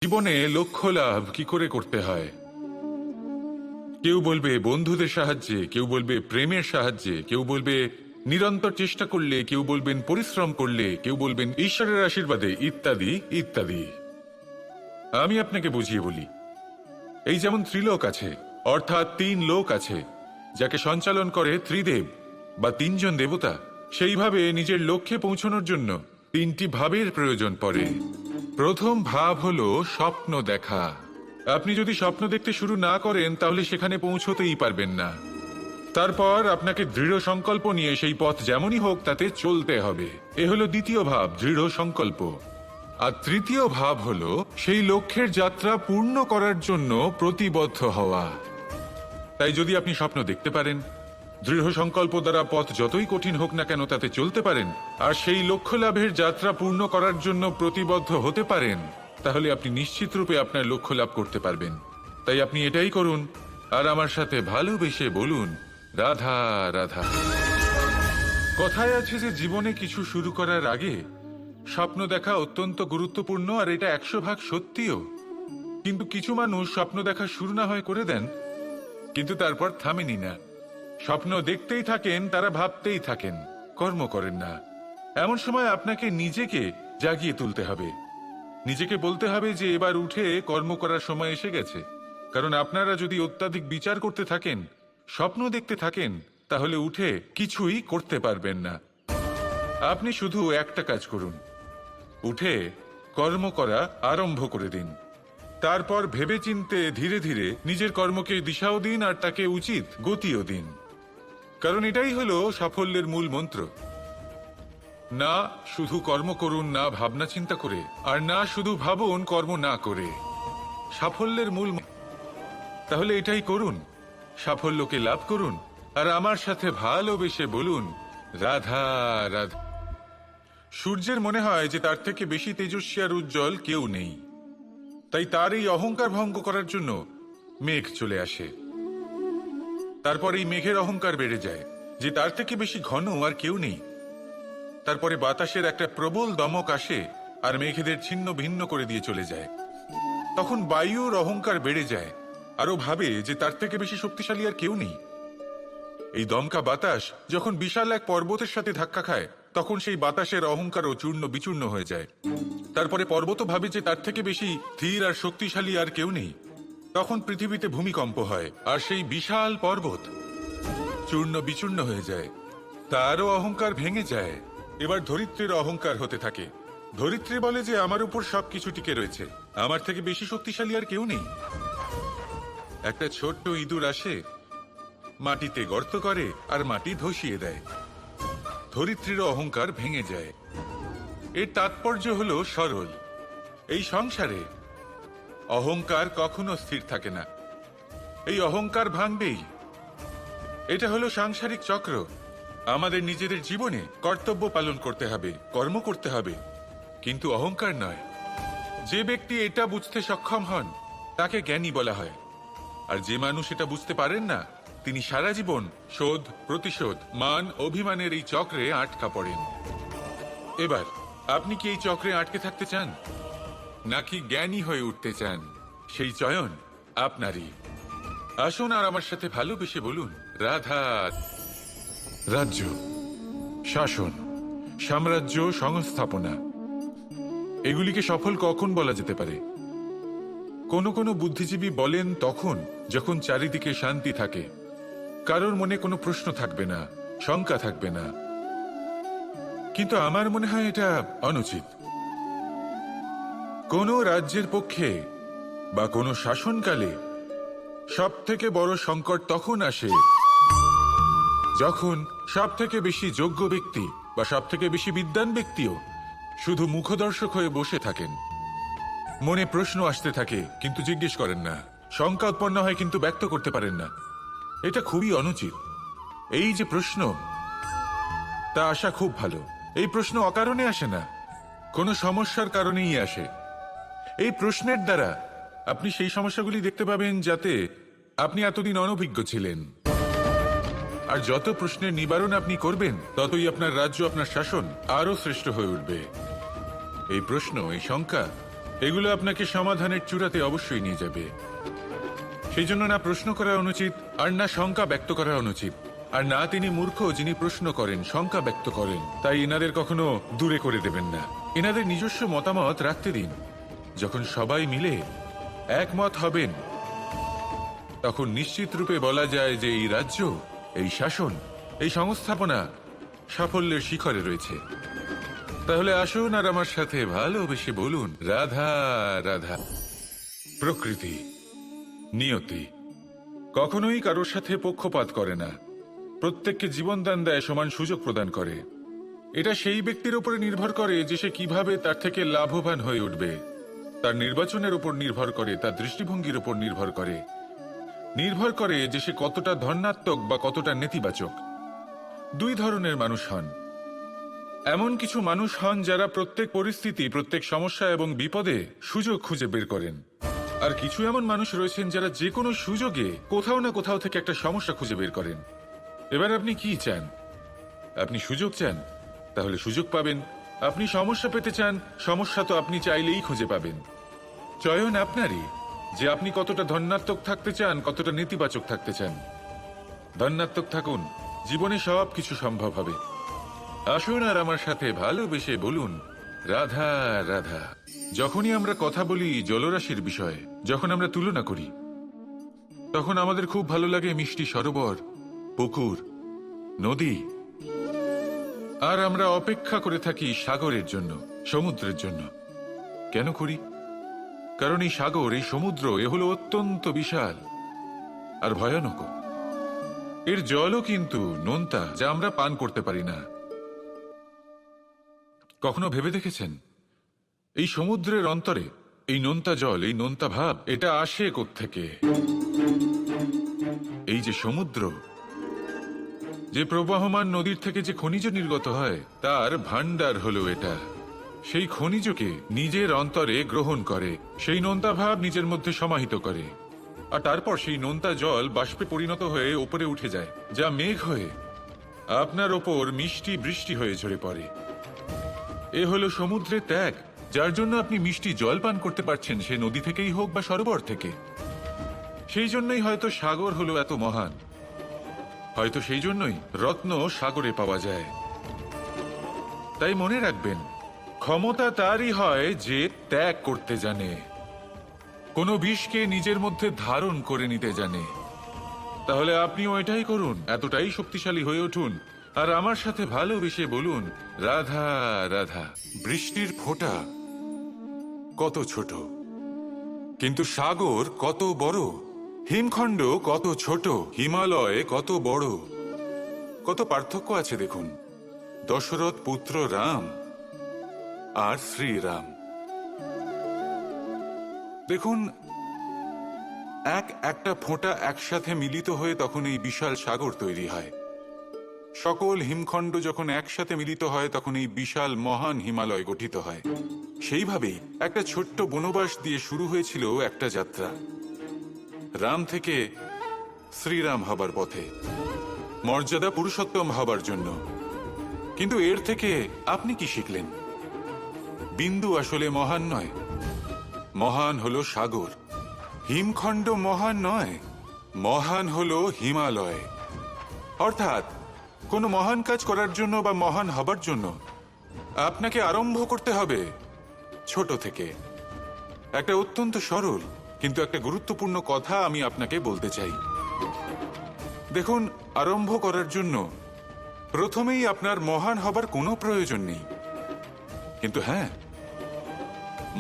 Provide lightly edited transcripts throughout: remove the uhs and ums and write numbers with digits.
জীবনে লক্ষ্য লাভ কি করে করতে হয়? কেউ বলবে বন্ধুদের সাহায্যে, কেউ বলবে প্রেমের সাহায্যে, কেউ বলবে নিরন্তর চেষ্টা করলে, কেউ বলবেন পরিশ্রম করলে, কেউ বলবেন ঈশ্বরের আশীর্বাদে, ইত্যাদি ইত্যাদি। আমি আপনাকে বুঝিয়ে বলি, এই যেমন ত্রিলোক আছে, অর্থাৎ তিন লোক আছে, যাকে সঞ্চালন করে ত্রিদেব বা তিনজন দেবতা, সেইভাবে নিজের লক্ষ্যে পৌঁছানোর জন্য তিনটি ভাবের প্রয়োজন পড়ে। প্রথম ভাব হলো স্বপ্ন দেখা। আপনি যদি স্বপ্ন দেখতে শুরু না করেন তাহলে সেখানে পৌঁছতেই পারবেন না। তারপর আপনাকে দৃঢ় সংকল্প নিয়ে সেই পথ যেমনই হোক তাতে চলতে হবে। এ হলো দ্বিতীয় ভাব, দৃঢ় সংকল্প। আর তৃতীয় ভাব হলো সেই লক্ষ্যের যাত্রা পূর্ণ করার জন্য প্রতিবদ্ধ হওয়া। তাই যদি আপনি স্বপ্ন দেখতে পারেন, দৃঢ় সংকল্প দ্বারা পথ যতই কঠিন হোক না কেন তাতে চলতে পারেন, আর সেই লক্ষ্য লাভের যাত্রা পূর্ণ করার জন্য প্রতিবদ্ধ হতে পারেন, তাহলে আপনি নিশ্চিত রূপে আপনার লক্ষ্য লাভ করতে পারবেন। তাই আপনি এটাই করুন, আর আমার সাথে ভালোবেসে বলুন, রাধা রাধা। কথায় আছে যে জীবনে কিছু শুরু করার আগে স্বপ্ন দেখা অত্যন্ত গুরুত্বপূর্ণ, আর এটা 100% সত্যিও। কিন্তু কিছু মানুষ স্বপ্ন দেখা শুরু না হয় করে দেন, কিন্তু তারপর থামেনি না। স্বপ্ন দেখতেই থাকেন, তারা ভাবতেই থাকেন, কর্ম করেন না। এমন সময় আপনাকে নিজেকে জাগিয়ে তুলতে হবে। নিজেকে বলতে হবে যে এবার উঠে কর্ম করার সময় এসে গেছে। কারণ আপনারা যদি অত্যাধিক বিচার করতে থাকেন, স্বপ্ন দেখতে থাকেন, তাহলে উঠে কিছুই করতে পারবেন না। আপনি শুধু একটা কাজ করুন, উঠে কর্ম করা আরম্ভ করে দিন। তারপর ভেবেচিন্তে ধীরে ধীরে নিজের কর্মকে দিশাও দিন, আর তাকে উচিত গতিও দিন। কারণ এটাই হলো সাফল্যের মূল মন্ত্র। না শুধু কর্ম করুন না ভাবনা চিন্তা করে, আর না শুধু ভাবুন কর্ম না করে। সাফল্যের মূল। তাহলে এটাই করুন, সাফল্যকে লাভ করুন, আর আমার সাথে ভালোবেসে বলুন, রাধা রাধা। সূর্যের মনে হয় যে তার থেকে বেশি তেজস্বী আর উজ্জ্বল কেউ নেই। তাই তার এই অহংকার ভঙ্গ করার জন্য মেঘ চলে আসে। তারপর এই মেঘের অহংকার বেড়ে যায় যে তার থেকে বেশি ঘন আর কেউ নেই। তারপরে বাতাসের একটা প্রবল দমক আসে আর মেঘেদের ছিন্ন ভিন্ন করে দিয়ে চলে যায়। তখন বায়ুর অহংকার বেড়ে যায়, আরো ভাবে যে তার থেকে বেশি শক্তিশালী আর কেউ নেই। এই দমকা বাতাস যখন বিশাল এক পর্বতের সাথে ধাক্কা খায়, তখন সেই বাতাসের অহংকারও চূর্ণ বিচূর্ণ হয়ে যায়। তারপরে পর্বত ভাবে যে তার থেকে বেশি ধীর আর শক্তিশালী আর কেউ নেই। তখন পৃথিবীতে ভূমিকম্প হয়, আর সেই বিশাল পর্বত চূর্ণ বিচূর্ণ হয়ে যায়। তারও অহংকার ভেঙে যায়। এবার ধরিত্রীর অহংকার হতে থাকে। ধরিত্রী বলে যে আমার উপর সবকিছু টিকে রয়েছে, আমার থেকে বেশি শক্তিশালী আর কেউ নেই। একটা ছোট্ট ইঁদুর আসে, মাটিতে গর্ত করে আর মাটি ধসিয়ে দেয়। ধরিত্রীর অহংকার ভেঙে যায়। এর তাৎপর্য হলো সরল, এই সংসারে অহংকার কখনো স্থির থাকে না। এই অহংকার ভাঙবেই। এটা হলো সাংসারিক চক্র। আমাদের নিজেদের জীবনে কর্তব্য পালন করতে হবে, কর্ম করতে হবে, কিন্তু অহংকার নয়। যে ব্যক্তি এটা বুঝতে সক্ষম হন তাকে জ্ঞানী বলা হয়। আর যে মানুষ এটা বুঝতে পারেন না, তিনি সারা জীবন শোধ প্রতিশোধ মান অভিমানের এই চক্রে আটকা পড়েন। এবার আপনি কি এই চক্রে আটকে থাকতে চান, নাকি জ্ঞানী হয়ে উঠতে চান? সেই চয়ন আপনারই। আসুন আর আমার সাথে ভালোবেসে বলুন, রাধা। রাজ্য, শাসন, সাম্রাজ্য, সংস্থাপনা, এগুলিকে সফল কখন বলা যেতে পারে? কোনো কোনো বুদ্ধিজীবী বলেন তখন যখন চারিদিকে শান্তি থাকে, কারোর মনে কোনো প্রশ্ন থাকবে না, শঙ্কা থাকবে না। কিন্তু আমার মনে হয় এটা অনুচিত। কোনো রাজ্যের পক্ষে বা কোনো শাসনকালে সব থেকে বড় সংকট তখন আসে যখন সব থেকে বেশি যোগ্য ব্যক্তি বা সব থেকে বেশি বিদ্বান ব্যক্তিও শুধু মুখদর্শক হয়ে বসে থাকেন। মনে প্রশ্ন আসতে থাকে কিন্তু জিজ্ঞেস করেন না, শঙ্কা উৎপন্ন হয় কিন্তু ব্যক্ত করতে পারেন না। এটা খুবই অনুচিত। এই যে প্রশ্ন, তা আসা খুব ভালো। এই প্রশ্ন অকারণে আসে না, কোনো সমস্যার কারণেই আসে। এই প্রশ্নের দ্বারা আপনি সেই সমস্যাগুলি দেখতে পাবেন যাতে আপনি এতদিন অনভিজ্ঞ ছিলেন। আর যত প্রশ্নের নিবারণ আপনি করবেন, ততই আপনার রাজ্য, আপনার শাসন আরো শ্রেষ্ঠ হয়ে উঠবে। এই প্রশ্ন, এই শঙ্কা এগুলো আপনাকে সমাধানের চূড়াতে অবশ্যই নিয়ে যাবে। সেই জন্য না প্রশ্ন করা অনুচিত, আর না শঙ্কা ব্যক্ত করা অনুচিত, আর না তিনি মূর্খ যিনি প্রশ্ন করেন, শঙ্কা ব্যক্ত করেন। তাই এনাদের কখনো দূরে করে দেবেন না, এনাদের নিজস্ব মতামত রাখতে দিন। যখন সবাই মিলে একমত হবেন, তখন নিশ্চিত রূপে বলা যায় যে এই রাজ্য, এই শাসন, এই সংস্থাপনা সাফল্যের শিখরে রয়েছে। তাহলে আসুন আর আমার সাথে ভালোবেসে বলুন, রাধা রাধা। প্রকৃতি, নিয়তি কখনোই কারোর সাথে পক্ষপাত করে না, প্রত্যেককে জীবনদান দেয়, সমান সুযোগ প্রদান করে। এটা সেই ব্যক্তির উপরে নির্ভর করে যে সে কিভাবে তার থেকে লাভবান হয়ে উঠবে, তার নির্বাচনের উপর নির্ভর করে, তার দৃষ্টিভঙ্গির উপর নির্ভর করে যে সে কতটা ধনাত্মক বা কতটা নেতিবাচক। দুই ধরনের মানুষ হন। এমন কিছু মানুষ হন যারা প্রত্যেক পরিস্থিতি, প্রত্যেক সমস্যা এবং বিপদে সুযোগ খুঁজে বের করেন। আর কিছু এমন মানুষ রয়েছেন যারা যে কোনো সুযোগে কোথাও না কোথাও থেকে একটা সমস্যা খুঁজে বের করেন। এবার আপনি কি চান? আপনি সুযোগ চান, তাহলে সুযোগ পাবেন। আপনি সমস্যা পেতে চান, সমস্যা তো আপনি চাইলেই খুঁজে পাবেন। চয়ন আপনারই, যে আপনি কতটা ধনাত্মক থাকতে চান, কতটা নেতিবাচক থাকতে চান। ধনাত্মক থাকুন, জীবনে সব কিছু সম্ভব হবে। আসুন আর আমার সাথে ভালোবেসে বলুন, রাধা রাধা। যখনই আমরা কথা বলি জলরাশির বিষয়ে, যখন আমরা তুলনা করি, তখন আমাদের খুব ভালো লাগে মিষ্টি সরোবর, পুকুর, নদী। আর আমরা অপেক্ষা করে থাকি সাগরের জন্য, সমুদ্রের জন্য। কেন করি? কারণ এই সাগর, এই সমুদ্র, এ হলো অত্যন্ত বিশাল আর ভয়ানক। এর জলও কিন্তু নোনতা, যা আমরা পান করতে পারি না। কখনো ভেবে দেখেছেন এই সমুদ্রের অন্তরে এই নোনতা জল, এই নোনতা ভাব, এটা আসে কোত্থেকে? এই যে সমুদ্র, যে প্রবাহমান নদীর থেকে যে খনিজ নির্গত হয়, তার ভান্ডার হলো এটা। সেই খনিজকে নিজের অন্তরে গ্রহণ করে, সেই নোনতা ভাব নিজের মধ্যে সমাহিত করে, আর তারপর সেই নোনতা জল বাষ্পে পরিণত হয়ে উপরে উঠে যায়, যা মেঘ হয়ে আপনার ওপর মিষ্টি বৃষ্টি হয়ে ঝরে পড়ে। এ হলো সমুদ্রের ত্যাগ, যার জন্য আপনি মিষ্টি জল পান করতে পারছেন, সে নদী থেকেই হোক বা সরোবর থেকে। সেই জন্যই হয়তো সাগর হলো এত মহান, হয়তো সেই জন্যই রত্ন সাগরে পাওয়া যায়। তাই মনে রাখবেন, ক্ষমতা তারই হয় যে ত্যাগ করতে জানে, কোনো বিষকে নিজের মধ্যে ধারণ করে নিতে জানে। তাহলে আপনিও এটাই করুন, এতটাই শক্তিশালী হয়ে উঠুন, আর আমার সাথে ভালোবেসে বলুন, রাধা রাধা। বৃষ্টির ফোঁটা কত ছোট, কিন্তু সাগর কত বড়, হিমখণ্ড কত ছোট, হিমালয় কত বড়। কত পার্থক্য আছে দেখুন, দশরথ পুত্র রাম আর শ্রীরাম। দেখুন, একটা ফোঁটা একসাথে মিলিত হয়ে তখন এই বিশাল সাগর তৈরি হয়। সকল হিমখণ্ড যখন একসাথে মিলিত হয়, তখন এই বিশাল মহান হিমালয় গঠিত হয়। সেইভাবেই একটা ছোট্ট বনবাস দিয়ে শুরু হয়েছিল একটা যাত্রা, রাম থেকে শ্রীরাম হবার পথে, মর্যাদা পুরুষোত্তম হবার জন্য। কিন্তু এর থেকে আপনি কি শিখলেন? বিন্দু আসলে মহান নয়, মহান হলো সাগর। হিমখণ্ড মহান নয়, মহান হলো হিমালয়। অর্থাৎ কোনো মহান কাজ করার জন্য বা মহান হবার জন্য আপনাকে আরম্ভ করতে হবে ছোট থেকে। একটা অত্যন্ত সরল কিন্তু একটা গুরুত্বপূর্ণ কথা আমি আপনাকে বলতে চাই। দেখুন, আরম্ভ করার জন্য প্রথমেই আপনার মহান হবার কোনো প্রয়োজন নেই, কিন্তু হ্যাঁ,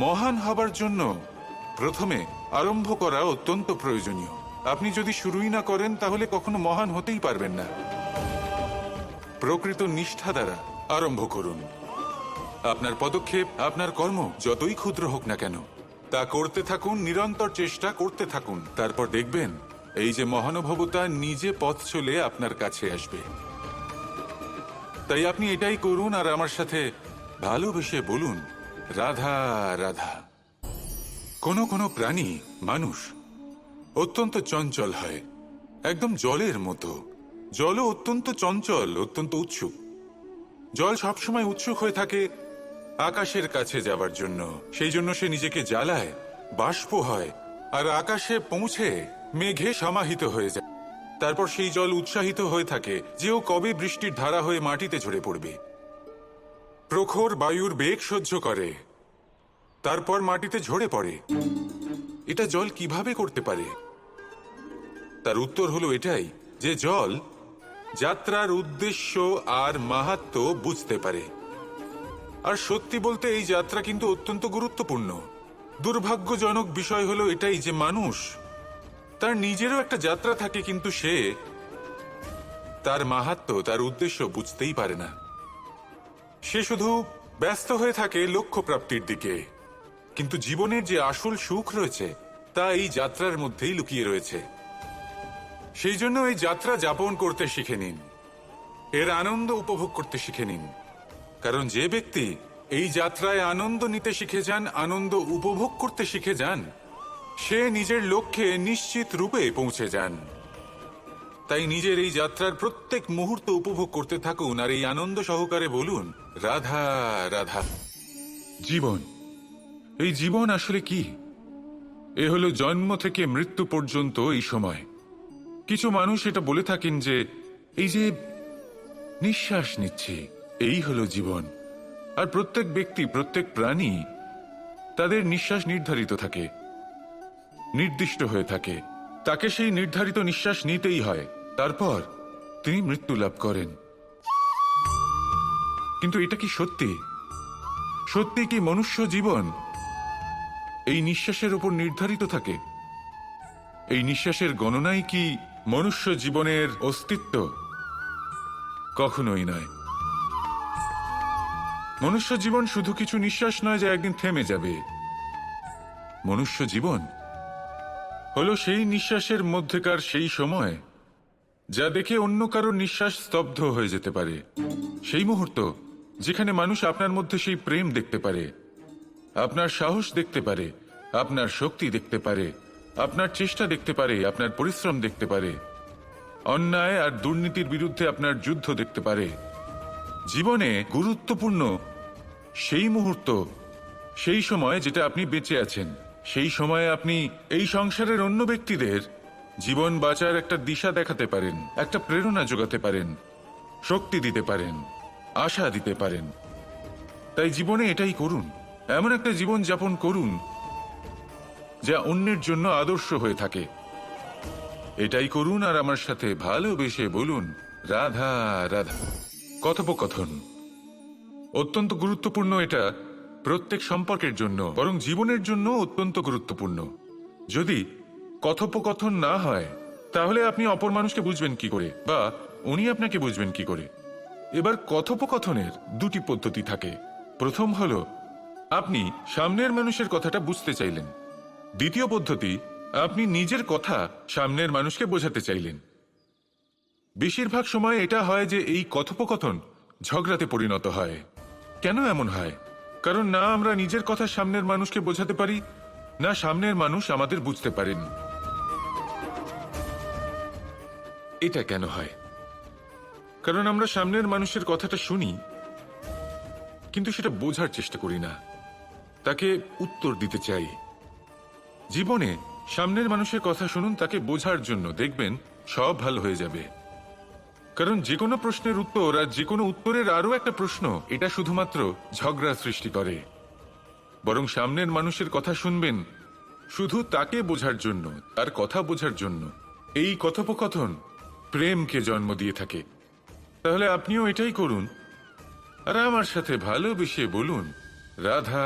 মহান হবার জন্য প্রথমে আরম্ভ করা অত্যন্ত প্রয়োজনীয়। আপনি যদি শুরুই না করেন, তাহলে কখনো মহান হতেই পারবেন না। প্রকৃত নিষ্ঠা দ্বারা আরম্ভ করুন। আপনার পদক্ষেপ, আপনার কর্ম যতই ক্ষুদ্র হোক না কেন, তা করতে থাকুন, নিরন্তর চেষ্টা করতে থাকুন। তারপর দেখবেন এই যে মহানুভবতা নিজে পথ চলে আপনার কাছে আসবে। তাই আপনি এটাই করুন আর আমার সাথে ভালোবেসে বলুন, রাধা রাধা। কোনো কোনো প্রাণী, মানুষ অত্যন্ত চঞ্চল হয়, একদম জলের মতো। জলও অত্যন্ত চঞ্চল, অত্যন্ত উৎসুক। জল সবসময় উৎসুক হয়ে থাকে আকাশের কাছে যাবার জন্য। সেই জন্য সে নিজেকে জ্বালায়, বাষ্প হয়, আর আকাশে পৌঁছে মেঘে সমাহিত হয়ে যায়। তারপর সেই জল উৎসাহিত হয়ে থাকে যে ও কবে বৃষ্টির ধারা হয়ে মাটিতে ঝরে পড়বে। প্রখর বায়ুর বেগ সহ্য করে, তারপর মাটিতে ঝরে পড়ে। এটা জল কিভাবে করতে পারে? তার উত্তর হলো এটাই যে জল যাত্রার উদ্দেশ্য আর মাহাত্ম্য বুঝতে পারে। আর সত্যি বলতে এই যাত্রা কিন্তু অত্যন্ত গুরুত্বপূর্ণ। দুর্ভাগ্যজনক বিষয় হলো এটাই যে মানুষ তার নিজেরও একটা যাত্রা থাকে, কিন্তু সে তার মাহাত্ম্য, তার উদ্দেশ্য বুঝতেই পারে না। সে শুধু ব্যস্ত হয়ে থাকে লক্ষ্য প্রাপ্তির দিকে। কিন্তু জীবনের যে আসল সুখ রয়েছে তা এই যাত্রার মধ্যেই লুকিয়ে রয়েছে। সেই জন্য এই যাত্রা যাপন করতে শিখে নিন, এর আনন্দ উপভোগ করতে শিখে নিন। কারণ যে ব্যক্তি এই যাত্রায় আনন্দ নিতে শিখে যান, আনন্দ উপভোগ করতে শিখে যান, সে নিজের লক্ষ্যে নিশ্চিত রূপে পৌঁছে যান। তাই নিজের এই যাত্রার প্রত্যেক মুহূর্ত উপভোগ করতে থাকুন আর এই আনন্দ সহকারে বলুন, রাধা রাধা। জীবন, এই জীবন আসলে কি? এ হলো জন্ম থেকে মৃত্যু পর্যন্ত এই সময়। কিছু মানুষ এটা বলে থাকেন যে এই যে নিঃশ্বাস নিচ্ছি, এই হলো জীবন। আর প্রত্যেক ব্যক্তি, প্রত্যেক প্রাণী, তাদের নিঃশ্বাস নির্ধারিত থাকে, নির্দিষ্ট হয়ে থাকে। তাকে সেই নির্ধারিত নিঃশ্বাস নিতেই হয়, তারপর তিনি মৃত্যু লাভ করেন। কিন্তু এটা কি সত্যি? সত্যি কি মনুষ্য জীবন এই নিঃশ্বাসের উপর নির্ধারিত থাকে? এই নিঃশ্বাসের গণনাই কি মনুষ্য জীবনের অস্তিত্ব? কখনোই নয়। মনুষ্য জীবন শুধু কিছু নিঃশ্বাস নয় যা একদিন থেমে যাবে। মনুষ্য জীবন হলো সেই নিঃশ্বাসের মধ্যেকার সেই সময় যা দেখে অন্য কারোর নিঃশ্বাস স্তব্ধ হয়ে যেতে পারে। সেই মুহূর্ত যেখানে মানুষ আপনার মধ্যে সেই প্রেম দেখতে পারে, আপনার সাহস দেখতে পারে, আপনার শক্তি দেখতে পারে, আপনার চেষ্টা দেখতে পারে, আপনার পরিশ্রম দেখতে পারে, অন্যায় আর দুর্নীতির বিরুদ্ধে আপনার যুদ্ধ দেখতে পারে। জীবনে গুরুত্বপূর্ণ সেই মুহূর্ত, সেই সময় যেটা আপনি বেঁচে আছেন। সেই সময়ে আপনি এই সংসারের অন্য ব্যক্তিদের জীবন বাঁচার একটা দিশা দেখাতে পারেন, একটা প্রেরণা যোগাতে পারেন, শক্তি দিতে পারেন, আশা দিতে পারেন। তাই জীবনে এটাই করুন, এমন একটা জীবন যাপন করুন যা অন্যের জন্য আদর্শ হয়ে থাকে। এটাই করুন আর আমার সাথে ভালোবেসে বলুন, রাধা রাধা। কথোপকথন অত্যন্ত গুরুত্বপূর্ণ। এটা প্রত্যেক সম্পর্কের জন্য, বরং জীবনের জন্য অত্যন্ত গুরুত্বপূর্ণ। যদি কথোপকথন না হয় তাহলে আপনি অপর মানুষকে বুঝবেন কি করে, বা উনি আপনাকে বুঝবেন কি করে? এবার কথোপকথনের দুটি পদ্ধতি থাকে। প্রথম হলো আপনি সামনের মানুষের কথাটা বুঝতে চাইলেন। দ্বিতীয় পদ্ধতি, আপনি নিজের কথা সামনের মানুষকে বোঝাতে চাইলেন। বেশিরভাগ সময় এটা হয় যে এই কথোপকথন ঝগড়াতে পরিণত হয়। কেন এমন হয়? কারণ না আমরা নিজের কথা সামনের মানুষকে বোঝাতে পারি, না সামনের মানুষ আমাদের বুঝতে পারেন। এটা কেন হয়? কারণ আমরা সামনের মানুষের কথাটা শুনি, কিন্তু সেটা বোঝার চেষ্টা করি না, তাকে উত্তর দিতে চাই। জীবনে সামনের মানুষের কথা শুনুন তাকে বোঝার জন্য, দেখবেন সব ভালো হয়ে যাবে। কারণ যে কোনো প্রশ্নের উত্তর আর যে কোনো উত্তরের আরো একটা প্রশ্ন, এটা শুধুমাত্র ঝগড়া সৃষ্টি করে। বরং সামনের মানুষের কথা শুনবেন শুধু তাকে বোঝার জন্য, তার কথা বোঝার জন্য। এই কথোপকথন প্রেমকে জন্ম দিয়ে থাকে। তাহলে আপনিও এটাই করুন আর আমার সাথে ভালোবেসে বলুন, রাধা।